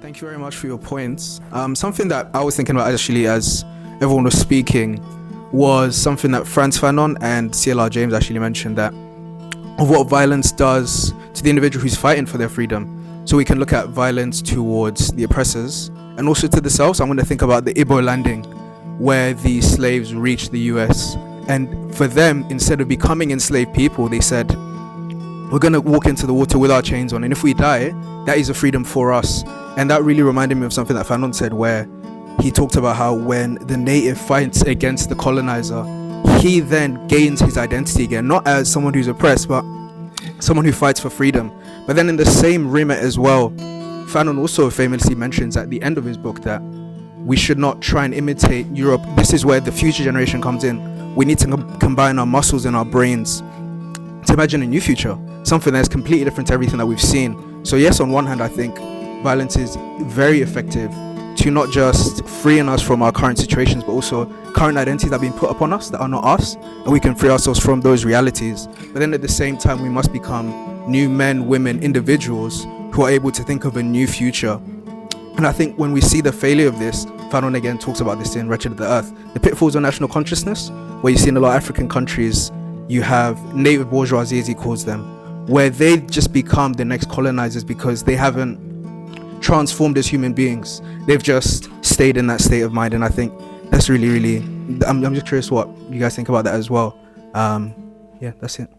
Thank you very much for your points. Something that I was thinking about actually as everyone was speaking was something that Frantz Fanon and CLR James actually mentioned, that of what violence does to the individual who's fighting for their freedom. So we can look at violence towards the oppressors and also to the South. So I'm going to think about the Ibo landing where the slaves reached the US. And for them, instead of becoming enslaved people, they said, we're going to walk into the water with our chains on. And if we die, that is a freedom for us. And that really reminded me of something that Fanon said, where he talked about how when the native fights against the colonizer, he then gains his identity again, not as someone who's oppressed, but someone who fights for freedom. But then in the same remit as well, Fanon also famously mentions at the end of his book that we should not try and imitate Europe. This is where the future generation comes in. We need to combine our muscles and our brains to imagine a new future, something that's completely different to everything that we've seen. So yes, on one hand, I think violence is very effective to not just freeing us from our current situations, but also current identities that have been put upon us that are not us, and we can free ourselves from those realities. But then at the same time, we must become new men, women, individuals who are able to think of a new future. And I think when we see the failure of this, Fanon again talks about this in Wretched of the Earth, the pitfalls of national consciousness, where you see in a lot of African countries, you have native bourgeoisie, as he calls them, where they just become the next colonizers because they haven't transformed as human beings. They've just stayed in that state of mind. And I think that's really, I'm just curious what you guys think about that as well. Yeah, that's it.